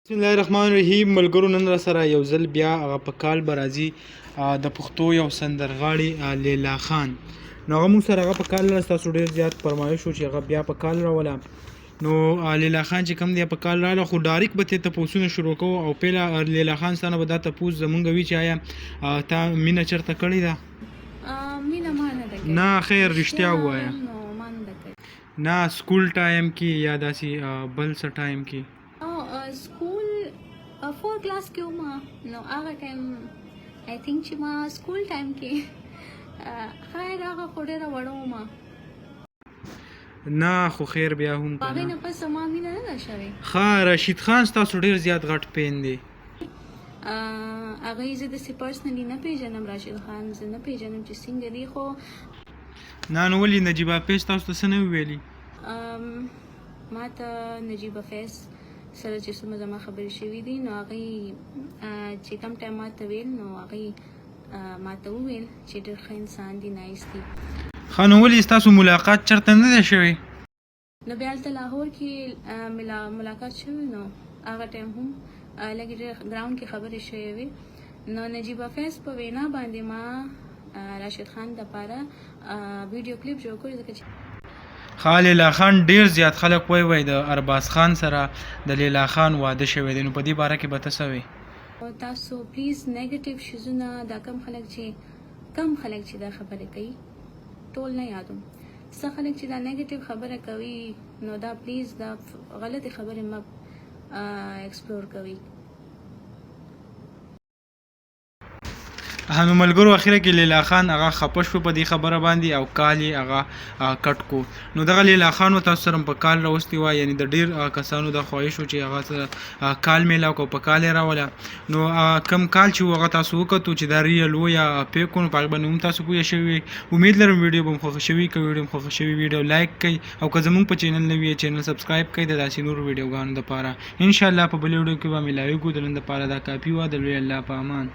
بسم الله الرحمن الرحیم. ملګرو نن را سره یو ځل بیا هغه په کال به راځي د پښتو یو سندرغاړي لیلا خان. نو هغه موږ سره هغه په کال را ستاسو ډېر زیات فرمایش و چې هغه بیا په کال راوله. نو لیلا خان چې کوم دی په کال راغله خو ډایرک به ترې تپوسونه شروع کوو او پیله لیلا خان ستانه به دا تپوس زمونږ وي چې آیا تا مینه چېرته کړې ده؟ مینه ما نه ده کړې. نه خیر رښتیا ووایه. نو ما نه ده کړې. نه سکول ټایم کې یا داسې بل څه ټایم کې؟ سکول 4 کلاس کې وم نو هغه ټایم آی تھنک چې ما سکول ټایم کې خیر هغه خو ډېره وړه وم. نه خو خیر بیا هم که هغې نه. نه پس ما مینه نه ده شوې. ښه رشید خان ستاسو ډېر زیات غټ پین دی. هغې زه داسې پرسنلي نه پیژنم راشد خان، زه نه پیژنم چې څنګه دی. خو نه نو ولې نجیب حافظ تاسو ته څه نه ویلي؟ ما ته نجیب حافظ سره چې څومره زما خبرې شوي دي نو هغې چې کوم ټایم ما ته ویل نو هغې ما ته وویل چې ډېر ښه انسان دی، نایس دی. ښه نو ولې ستاسو ملاقات چېرته نه دی شوی؟ نو بیا هلته لاهور کې ملاقات شوی نو هغه ټایم هم لږ ډېر ګراوند کې خبرې شوې وې. نو نجیب حافظ په وینا باندې ما راشد خان دپاره ویډیو کلیپ جوړ کړی ځکه چې لیلا خان ډیر زیات خلک وایي د ارباز خان سره د لیلا خان واده شوی دی. نو په دې باره کې به ته څه وایې؟ تاسو پلیز نیګیټیو شیزونه دا کم خلک چې دا خبرې کوي ټول نه یادوم، څه خلک چې دا نیګیټیو خبره کوي نو دا پلیز دا غلطې خبرې مه ایکسپلور کوي. نو ملګرو اخره کې لیلا خان هغه خپه شو په دې خبره باندې او کال یې هغه کټ کو. نو دغه لیلا خان و تاسو سره په کال راوستی وه، یعنی د ډېر کسانو د خواهش و چې هغه سره کال میلاو کو په کال یې راوله. نو کم کال چې و هغه تاسو وکتو چې دا ریل و یا فیک و نو په هغې باندې هم تاسو پوه شوي. امید لرم ویډیو به مو خوښه شوي. که ویډیو مو خوښه شوي ویډیو لایک کړئ او که زموږ په چینل نه وي چینل سبسکرایب کړئ د داسې نورو ویډیوګانو دپاره. انشاءالله په بلې ویډیو کې به میلاویږو. د نن دپاره دا کافي وه. د لوی الله په امان.